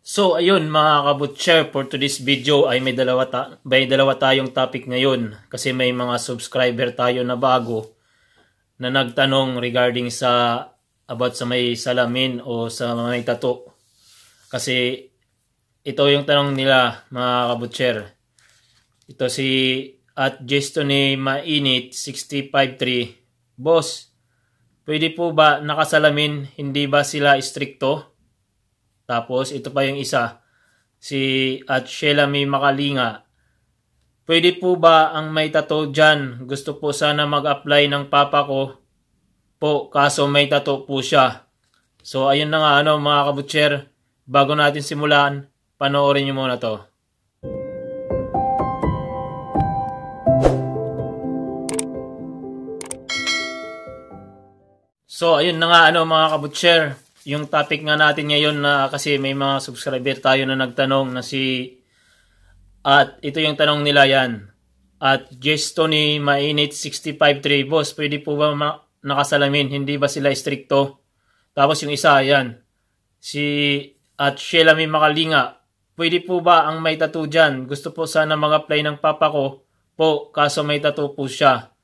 So ayun mga kabutcher, for today's video ay may dalawa tayong topic ngayon kasi may mga subscriber tayo na bago na nagtanong regarding sa about sa may salamin o sa may tato. Kasi ito yung tanong nila mga kabutcher. Ito si at Jestony Mainit 653. Boss, pwede po ba nakasalamin, hindi ba sila istrikto? Tapos, ito pa yung isa. Si at Sheila May Makalinga. Pwede po ba ang may tattoo dyan? Gusto po sana mag-apply ng papa ko po, kaso may tattoo po siya. So, ayun na nga mga kabutcher. Bago natin simulan, panoorin nyo muna to. So, ayun na nga mga kabutcher. Yung topic nga natin ngayon na kasi may mga subscriber tayo na nagtanong na at ito yung tanong nila yan. At Jestony Mainit 653, boss, pwede po ba nakasalamin? Hindi ba sila istrikto? Tapos yung isa, yan. Si at Sheila May Makalinga, pwede po ba ang may tattoo dyan? Gusto po sana mag-apply ng papa ko po, kaso may tattoo po siya.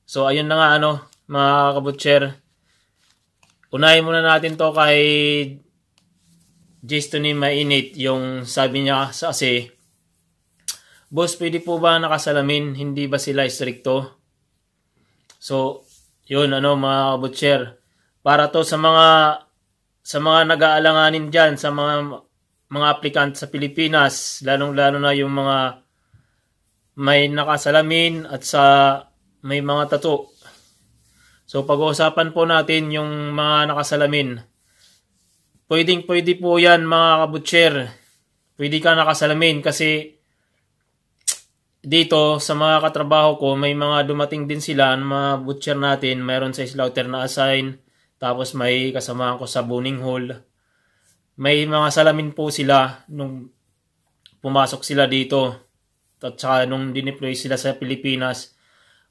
So ayun na nga mga kabutcher. Unahin muna natin to kay Jestony Mainit. Yung sabi niya kasi, boss, pwede po ba nakasalamin? Hindi ba sila istrikto? So, yun mga kabutcher. Para to sa mga nag-aalanganin dyan, sa mga aplikant sa Pilipinas, lalong-lalo na yung mga may nakasalamin at sa may mga tattoo. So, pag-uusapan po natin yung mga nakasalamin. Pwede po yan mga kabutcher. Pwede ka nakasalamin kasi dito sa mga katrabaho ko, may mga dumating din sila, mga butcher natin. Mayroon sa slaughter na assign. Tapos may kasamahan ko sa boning hall. May mga salamin po sila nung pumasok sila dito. At saka nung dineploy sila sa Pilipinas.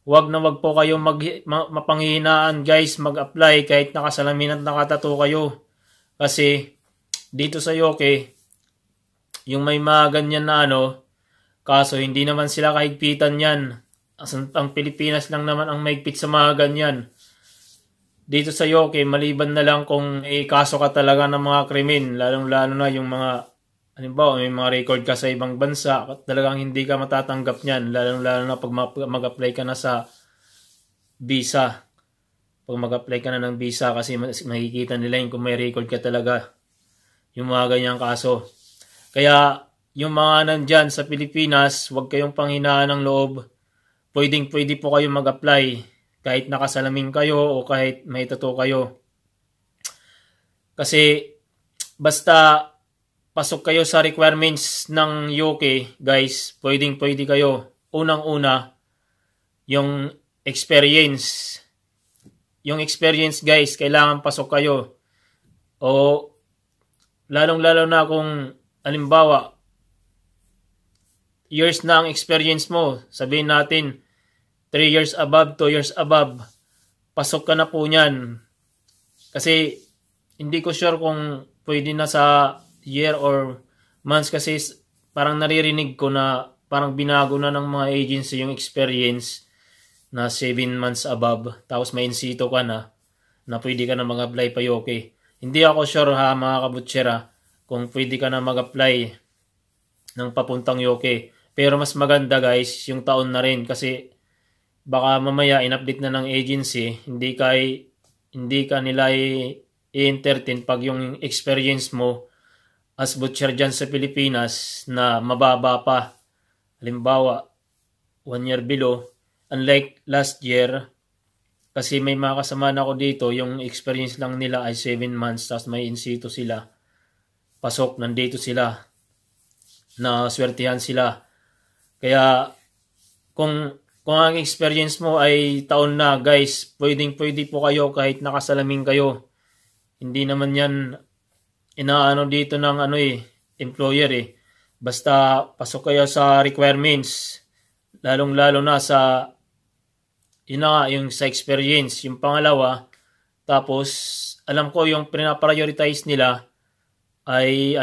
Wag na wag po kayo mapanghihinaan guys, mag-apply kahit nakasalamin at nakatato kayo. Kasi dito sa UK, yung may mga ganyan na kaso hindi naman sila kahigpitan yan. Ang Pilipinas lang naman ang mahigpit sa mga ganyan. Dito sa UK, maliban na lang kung kaso ka talaga ng mga krimen, lalong-lalo na yung mga halimbawa, may mga record ka sa ibang bansa, talagang hindi ka matatanggap niyan, lalo na pag mag-apply ka na sa visa. Pag mag-apply ka na ng visa kasi makikita nila kung may record ka talaga. Yung mga ganyang kaso. Kaya, yung mga nandyan sa Pilipinas, huwag kayong panghinaan ng loob. Pwede po kayo mag-apply. Kahit nakasalamin kayo o kahit may tattoo kayo. Kasi, basta pasok kayo sa requirements ng UK, guys, pwede kayo. Unang-una, yung experience. Yung experience, guys, kailangan pasok kayo. O, lalong-lalo na kung, halimbawa, years na ang experience mo. Sabihin natin, 3 years above, 2 years above. Pasok ka na po niyan. Kasi, hindi ko sure kung pwede na sa year or months kasi parang naririnig ko na parang binago na ng mga agency yung experience na 7 months above. Tapos may insito ka na pwede ka na mag-apply pa UK. Hindi ako sure mga kabutcher kung pwede ka na mag-apply ng papuntang UK. Pero mas maganda guys yung taon na rin kasi baka mamaya in-update na ng agency, hindi ka nila i-entertain pag yung experience mo as butcher dyan sa Pilipinas na mababa pa. Halimbawa, 1 year below. Unlike last year, kasi may mga kasama na ako dito, yung experience lang nila ay 7 months, tapos may insito sila. Pasok, nandito sila. Na swertihan sila. Kaya, kung ang experience mo ay taon na, guys, pwede po kayo kahit nakasalamin kayo. Hindi naman yan inaano dito ng employer Basta pasok kayo sa requirements. Lalong-lalo na sa yung sa experience. Yung pangalawa, tapos alam ko yung pinaprioritize nila ay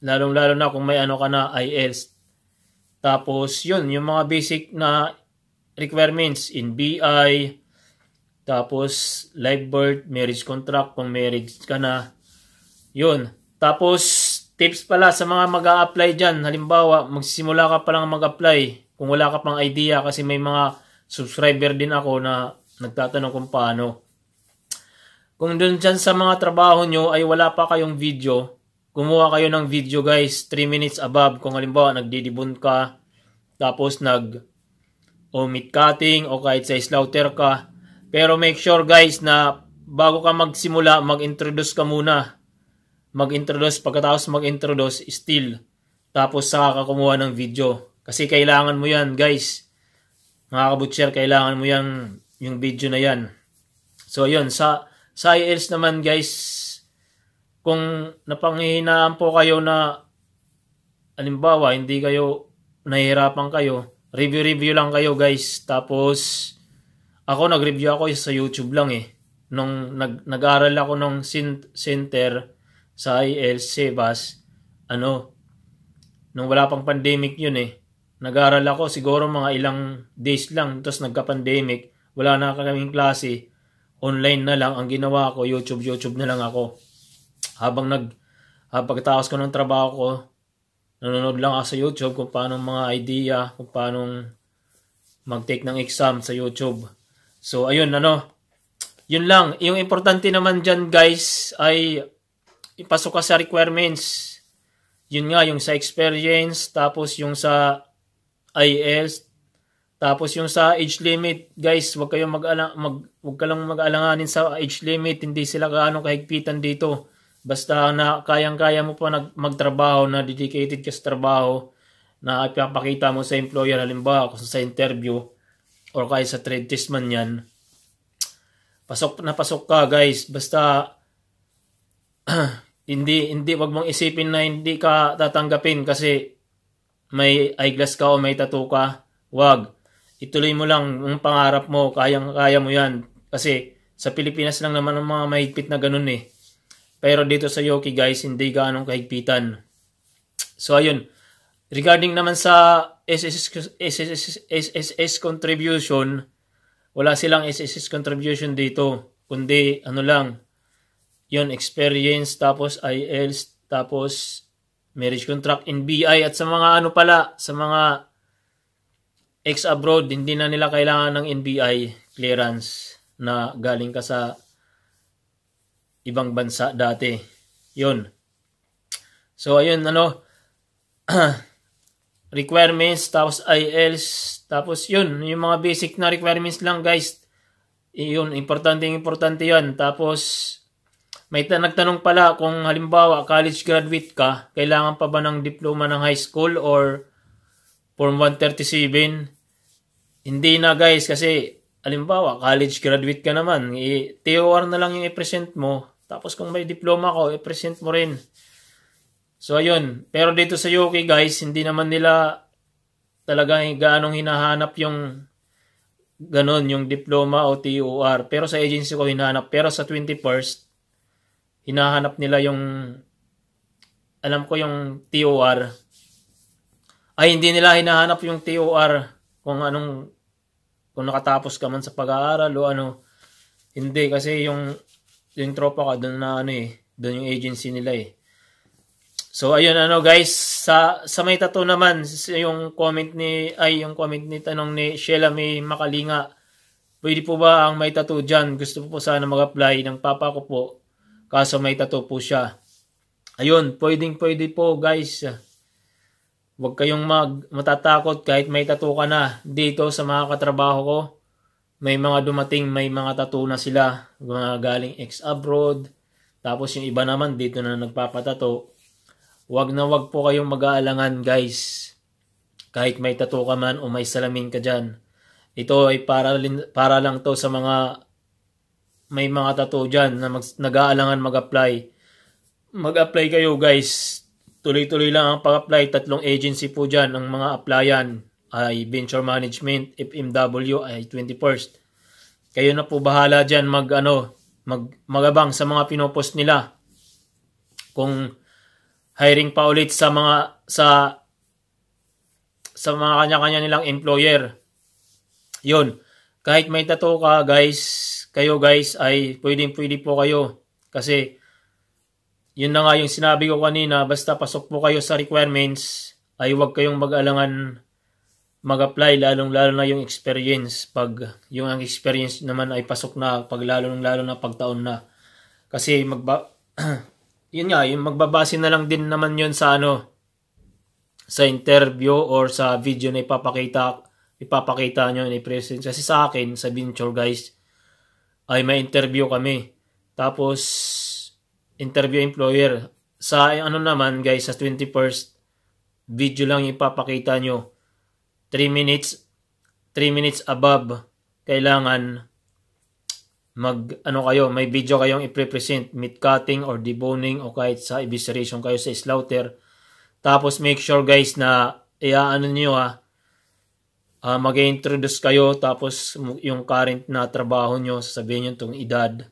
Lalong-lalo na kung may ano ka na IELTS. Tapos yun, yung mga basic na requirements in BI, tapos live birth, marriage contract kung marriage ka na. Yun. Tapos tips pala sa mga mag-a-apply dyan. Halimbawa, magsisimula ka pa lang mag-apply kung wala ka pang idea, kasi may mga subscriber din ako na nagtatanong kung paano. Kung dun dyan sa mga trabaho nyo ay wala pa kayong video, kumuha kayo ng video guys, 3 minutes above. Kung halimbawa nagdidibon ka, tapos meat cutting o kahit sa slaughter ka. Pero make sure guys na bago ka magsimula, mag-introduce ka muna. Pagkatapos mag-introduce, still. Tapos saka ka kumuha ng video. Kasi kailangan mo yan guys. Mga kabutcher, kailangan mo yan, yung video na yan. So yun, sa IELTS naman guys, kung napanghihinaan po kayo na halimbawa hindi kayo nahihirapan kayo, review lang kayo guys. Tapos ako nag-review ako sa YouTube lang nung nag-aral ako ng center sa IELTS Sebas, nung wala pang pandemic yun nag-aral ako siguro mga ilang days lang, tapos nagka-pandemic, wala na kaming klase, online na lang ang ginawa ko, YouTube na lang ako. Pagkatapos ko ng trabaho ko, nanonood lang ako sa YouTube kung paano mga idea, kung paano mag-take ng exam sa YouTube. So, ayun, yun lang. Yung importante naman dyan, guys, ay ipasok ka sa requirements. Yun nga, yung sa experience, tapos yung sa IELTS, tapos yung sa age limit, guys, wag ka lang mag-alanganin sa age limit. Hindi sila gaano kahigpitan dito. Basta na kayang-kaya mo pa magtrabaho, na dedicated ka sa trabaho, na ipapakita mo sa employer, halimbawa kung sa interview or kahit sa trade test man yan, pasok ka guys. Basta hindi wag mong isipin na hindi ka tatanggapin kasi may eyeglass ka o may tattoo ka. Wag, ituloy mo lang ang pangarap mo, kayang-kaya mo yan. Kasi sa Pilipinas lang naman ang mga mahigpit na ganun Pero dito sa Yoki guys, hindi gaanong kahigpitan. So ayun, regarding naman sa SSS contribution, wala silang SSS contribution dito, kundi lang, yun, experience, tapos IELTS, tapos marriage contract in BI, at sa mga sa mga ex-abroad, hindi na nila kailangan ng NBI clearance na galing ka sa ibang bansa dati. Yun. So, ayun, requirements, tapos IELTS, tapos yun, yung mga basic na requirements lang, guys. Yun, importante yan. Tapos, may nagtanong pala kung halimbawa, college graduate ka, kailangan pa ba ng diploma ng high school or Form 137? Hindi na, guys, kasi halimbawa, college graduate ka naman, TOR na lang yung i-present mo. Tapos kung may diploma ko, i-present mo rin. So, ayun. Pero dito sa UK, guys, hindi naman nila talaga gaanong hinahanap yung ganon, yung diploma o TOR. Pero sa agency ko hinahanap. Pero sa 21st, hinahanap nila yung, alam ko yung TOR. Ay, hindi nila hinahanap yung TOR kung nakatapos ka man sa pag-aaral o Hindi, kasi yung tropa ka doon na doon yung agency nila So ayun guys, sa may tattoo naman, yung comment ni tanong ni Sheila May Makalinga, pwede po ba ang may tattoo dyan? Gusto po sana mag-apply ng papa ko po, kaso may tattoo po siya. Ayun, pwede po guys. Huwag kayong matatakot kahit may tattoo ka na. Dito sa mga katrabaho ko, may mga dumating, may mga tattoo na sila, mga galing ex-abroad. Tapos yung iba naman dito na nagpapatato. Wag po kayong mag-aalangan, guys. Kahit may tattoo ka man o may salamin ka dyan. Ito ay para lang to sa mga may mga tattoo dyan na nag-aalangan mag-apply. Mag-apply kayo, guys. Tuloy-tuloy lang ang pag-apply. 3 agency po dyan ang mga applyan. Ay Venture Management, FMW ay 21st. Kayo na po bahala dyan magabang sa mga pinopost nila. Kung hiring pa ulit sa mga mga kanya-kanya nilang employer. Yun. Kahit may tattoo ka, kayo guys ay pwede po kayo. Kasi yun na nga yung sinabi ko kanina, basta pasok po kayo sa requirements, ay huwag kayong mag-alangan mag-apply, lalong-lalo na yung experience. Pag yung ang experience naman ay pasok na, pag lalo na pagtaon na. Kasi yun nga, yung magbabase na lang din naman yun sa sa interview or sa video na ipapakita nyo, i-present. Kasi sa akin, sa Venture guys, ay may interview kami. Tapos, interview employer. Sa naman guys, sa 21st, video lang ipapakita nyo. 3 minutes above, kailangan may video kayong i-present, meat cutting or deboning o kahit sa evisceration kayo sa slaughter. Tapos make sure guys na mag-introduce kayo, tapos yung current na trabaho nyo, sasabihin nyo itong edad.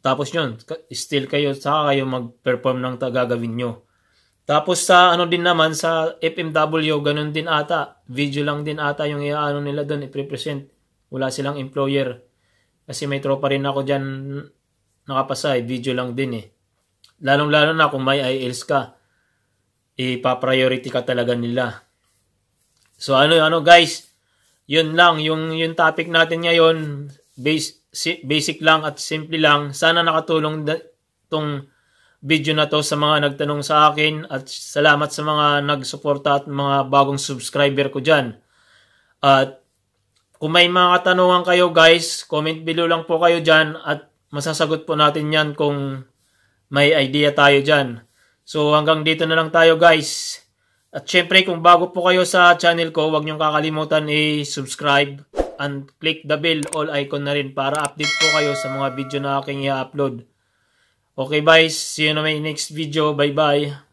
Tapos yun, still kayo, saka kayo mag-perform ng gagawin nyo. Tapos sa din naman, sa FMW, ganun din ata. Video lang din ata yung nila doon, i-present. Wala silang employer. Kasi may tropa rin ako dyan nakapasa, video lang din eh. Lalong-lalo na kung may IELTS ka, ipa-priority ka talaga nila. So guys, yun lang, yung topic natin ngayon, basic lang at simple lang. Sana nakatulong tong video na to sa mga nagtanong sa akin, at salamat sa mga nagsuporta at mga bagong subscriber ko dyan. At kung may mga katanungan kayo guys, comment below lang po kayo dyan at masasagot po natin yan kung may idea tayo dyan. So hanggang dito na lang tayo guys. At syempre kung bago po kayo sa channel ko, huwag niyong kakalimutan i-subscribe and click the bell all icon na rin para update po kayo sa mga video na aking i-upload. Okay guys, see you na may next video. Bye bye.